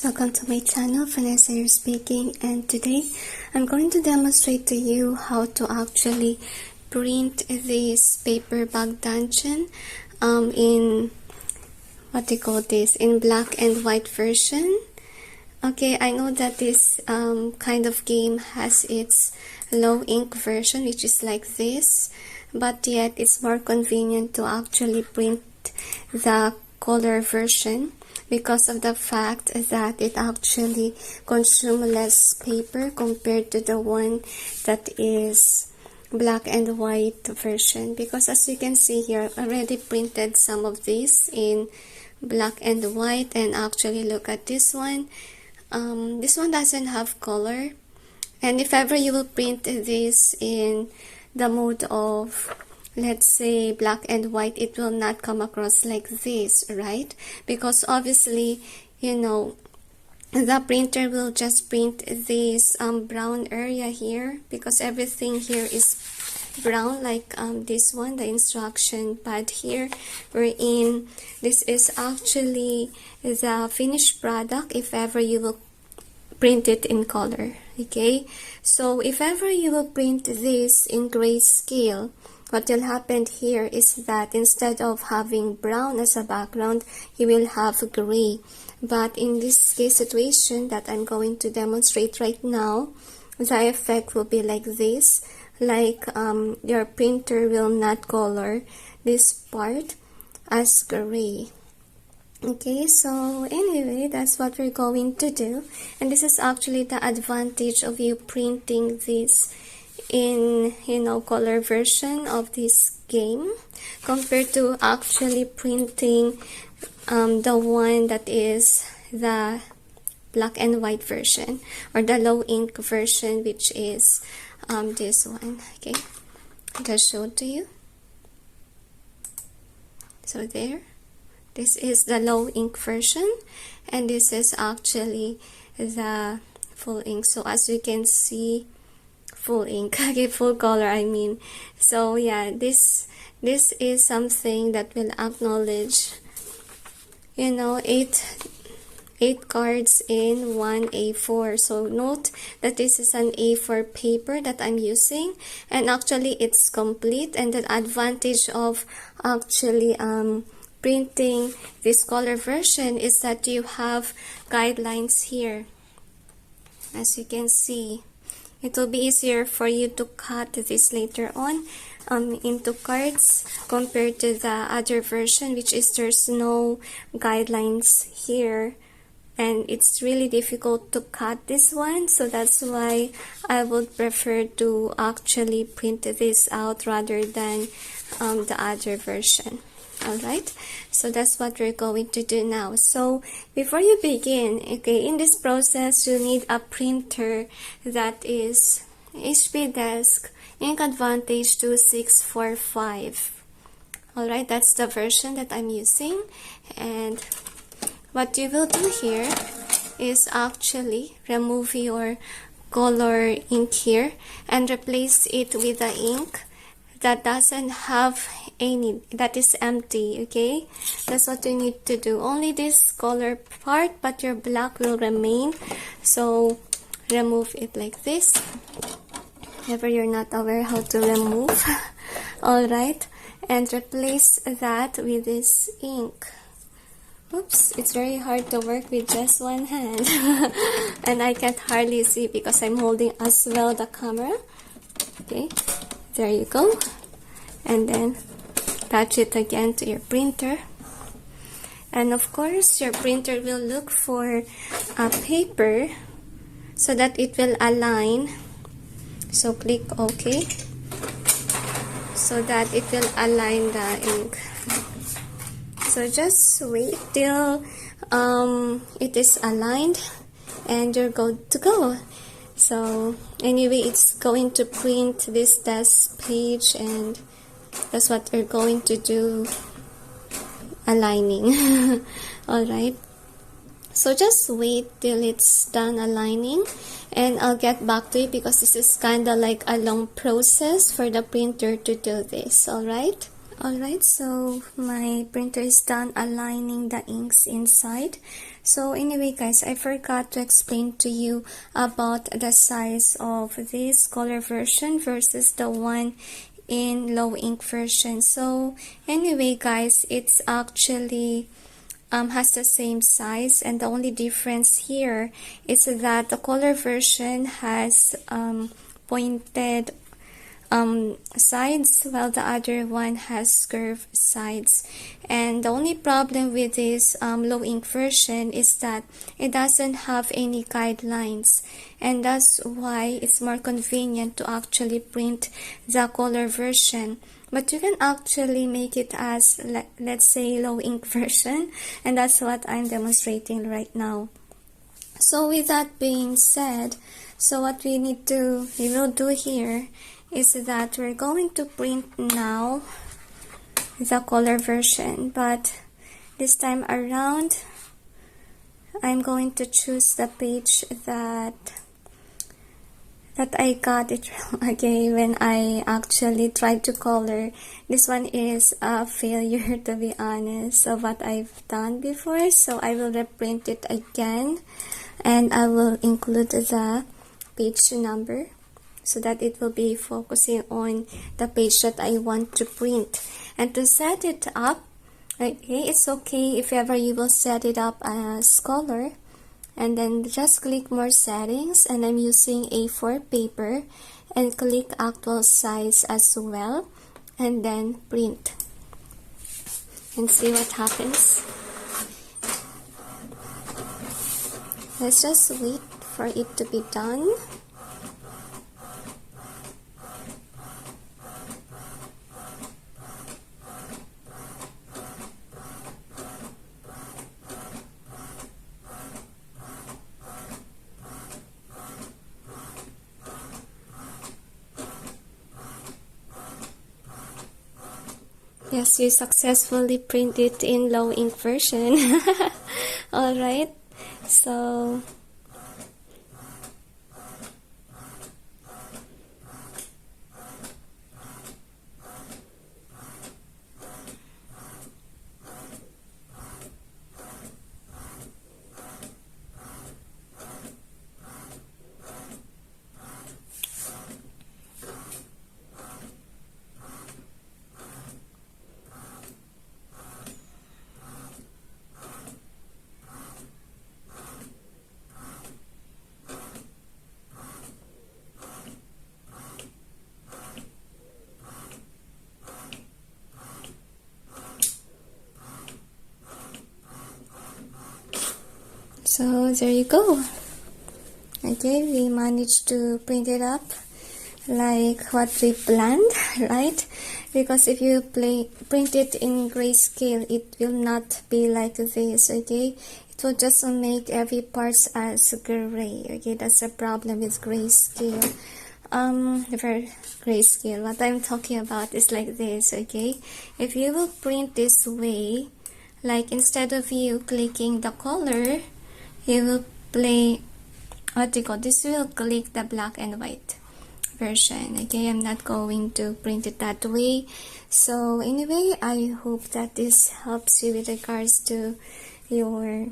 guys, welcome to my channel. Vanessa here speaking, and today I'm going to demonstrate to you how to actually print this paper bag dungeon in what they call this, in black and white version. Okay, I know that this kind of game has its low ink version, which is like this, but yet it's more convenient to actually print the color version because of the fact that it actually consumes less paper compared to the one that is black and white version. Because as you can see here, I already printed some of these in black and white, and actually look at this one. This one doesn't have color, and if ever you will print this in the mode of, let's say, black and white, it will not come across like this, right? Because obviously, you know, the printer will just print this brown area here, because everything here is brown, like this one, the instruction pad here, wherein this is actually the finished product if ever you will print it in color. Okay, so if ever you will print this in grayscale, what will happen here is that instead of having brown as a background, you will have gray. But in this case situation that I'm going to demonstrate right now, the effect will be like this, like your printer will not color this part as gray. Okay, so anyway, that's what we're going to do, and this is actually the advantage of you printing this in, you know, color version of this game compared to actually printing the one that is the black and white version, or the low ink version, which is this one. Okay, I'll just show it to you. So there, this is the low ink version, and this is actually the full ink. So as you can see, full ink, okay, full color I mean. So yeah, this is something that will acknowledge, you know, eight cards in one A4. So note that this is an A4 paper that I'm using, and actually it's complete. And the advantage of actually printing this color version is that you have guidelines here. As you can see, it will be easier for you to cut this later on into cards compared to the other version, which is there's no guidelines here, and it's really difficult to cut this one. So that's why I would prefer to actually print this out rather than the other version. Alright, so that's what we're going to do now. So before you begin, okay, in this process you need a printer that is HP Desk Ink Advantage 2645. Alright, that's the version that I'm using. And what you will do here is actually remove your color ink here and replace it with the ink that doesn't have any, that is empty. Okay, that's what you need to do. Only this color part, but your black will remain. So remove it like this, if you're not aware how to remove. All right, and replace that with this ink. Oops, it's very hard to work with just one hand and I can't hardly see because I'm holding as well the camera. Okay, there you go, and then attach it again to your printer. And of course your printer will look for a paper so that it will align. So click OK so that it will align the ink. So just wait till it is aligned and you're good to go. So anyway, it's going to print this test page, and that's what we're going to do, aligning. Alright, so just wait till it's done aligning, and I'll get back to you because this is kind of like a long process for the printer to do this. Alright, so my printer is done aligning the inks inside. So anyway guys, I forgot to explain to you about the size of this color version versus the one in low ink version. So anyway guys, it's actually has the same size, and the only difference here is that the color version has pointed sides, while the other one has curved sides. And the only problem with this low ink version is that it doesn't have any guidelines, and that's why it's more convenient to actually print the color version. But you can actually make it as, let's say, low ink version, and that's what I'm demonstrating right now. So with that being said, so what we will do here is that we're going to print now the color version, but this time around I'm going to choose the page that I got it wrong, okay, when I actually tried to color. This one is a failure, to be honest, of what I've done before, so I will reprint it again, and I will include the page number so that it will be focusing on the page that I want to print. And to set it up, okay, it's okay if ever you will set it up as color, and then just click more settings, and I'm using A4 paper, and click actual size as well, and then print and see what happens. Let's just wait for it to be done. Yes, you successfully print it in low ink version. Alright, so there you go. Okay, we managed to print it up like what we planned, right? Because if you print it in grayscale, it will not be like this, okay? It will just make every part as gray, okay? That's the problem with grayscale. For grayscale, what I'm talking about is like this, okay? If you will print this way, like instead of you clicking the color, you will this will click the black and white version, okay? I'm not going to print it that way. So anyway, I hope that this helps you with regards to your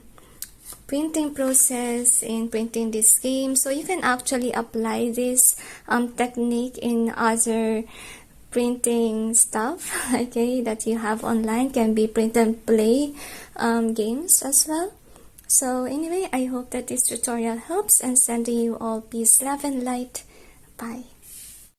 printing process in printing this game. So you can actually apply this technique in other printing stuff, okay, that you have online. Can be print and play games as well. So anyway, I hope that this tutorial helps, and sending you all peace, love, and light. Bye.